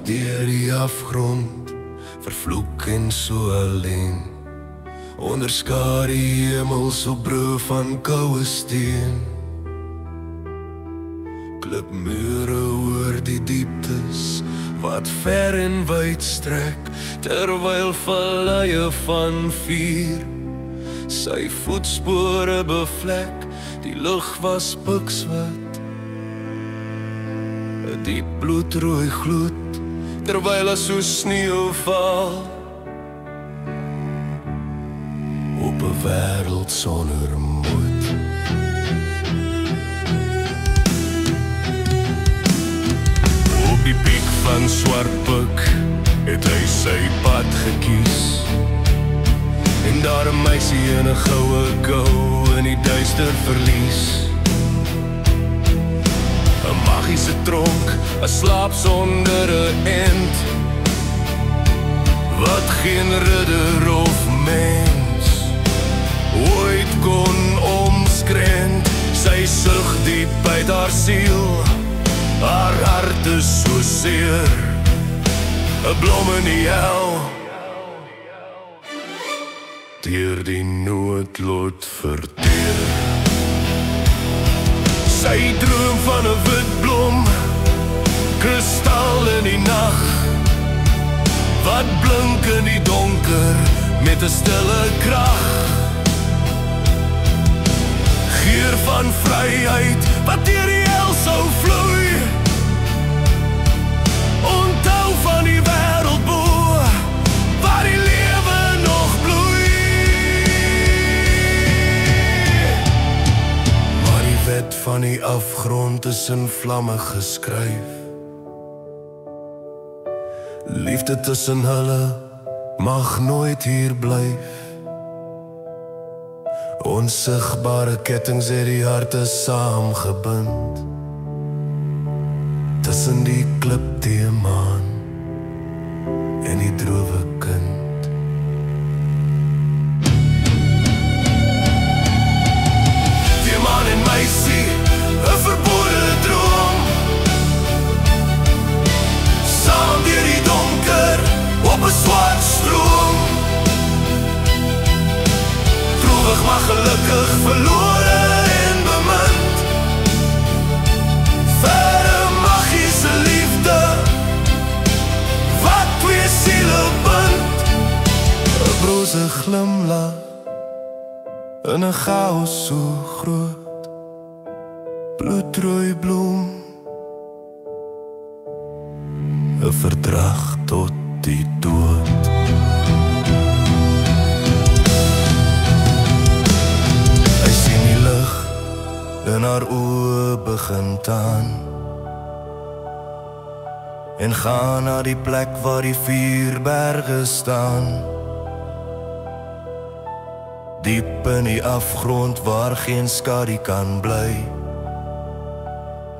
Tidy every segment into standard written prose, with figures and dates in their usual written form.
deur die afgrond, vervloek en so alleen. Onder skare hemel so brû van koue steen. Klipmure oor die dieptes, wat ver en wyd strek, terwyl valleie van vuur sy voetspore bevlek. Die lug was pikswit, 'n diep bloedrooi gloed, terwyl as so sneeu val op 'n wêreld sonder moed. Op die piek van Swartbuk het hy sy pad gekies, en daar 'n meisie in 'n goue gou in die duister verlies. 'n Magiese tronk, 'n slaap sonder 'n end, wat geen ridder of mens ooit kon omskrent. Sy sug diep uit haar siel, haar hart is so seer, 'n blom in die hel, deur die noodlot verteer. Sy droom van 'n wit blom, kristal in die nag, wat blink in die donker met 'n stille krag. Geur van vryheid wat deur die hel sou vloei, onthou van die wêreld bo, waar die lewe nog bloei. Maar die wet van die afgrond is in vlamme geskryf. Liefde tussen hulle mag nooit hier blyf. Onsigbare kettings het die harte saamgebind, tussen die klipteemaan en die drowe kind. Die man en meisie, 'n verbode droom, saam deur die donker op 'n swart stroom. Droewig maar gelukkig, verlore en bemind, vir 'n magiese liefde wat twee siele bind. 'n Broze glimlach in 'n chaos so groot, bloedrooi bloem, 'n verdrag tot die dood. Hy sien die lig in haar oë begin taan, en gaan na die plek waar die vuurberge staan. Diep in die afgrond waar geen skadu kan bly,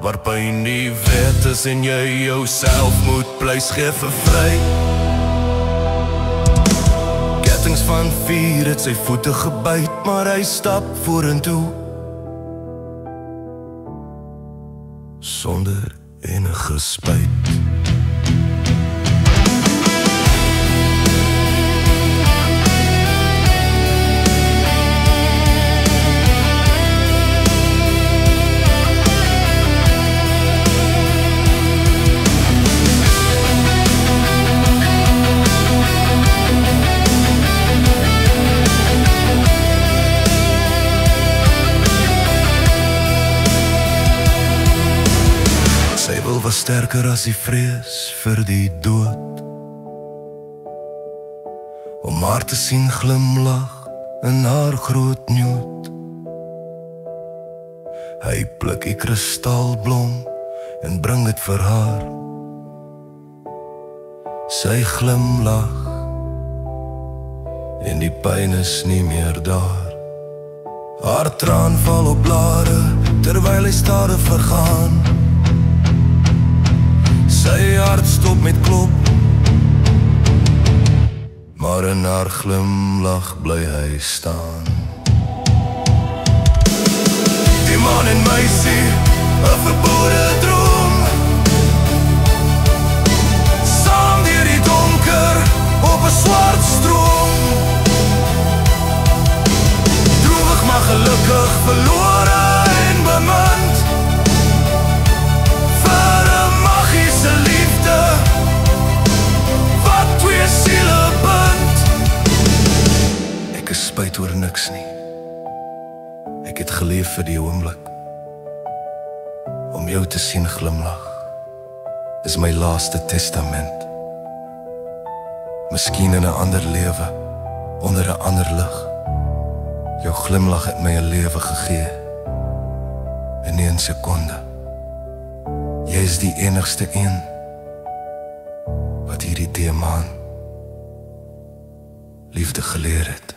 waar pyn die wet is en jy jouself moet pleis gee vir vry. Kettings van vuur het sy voete gebyt, maar hy stap vorentoe, sonder enige spyt. Was sterker as die vrees vir die dood, om haar te sien glimlag in haar groot nuut. Hy pluk die kristalblom en bring dit vir haar. Sy glimlag en die pyn is nie meer daar. Haar traan val op blare terwyl hy stadig vergaan. Sy hart stop met klop, maar in haar glimlach bly hy staan. Die man en meisie, 'n verbode droom, Ek het geleef vir die oomblik. Om jou te sien glimlag is my laaste testament. Miskien in 'n ander lewe, onder 'n ander lig. Jou glimlag het my 'n lewe gegee. In 1 sekonde. Jy is die enigste een wat hierdie diamant liefde geleer het.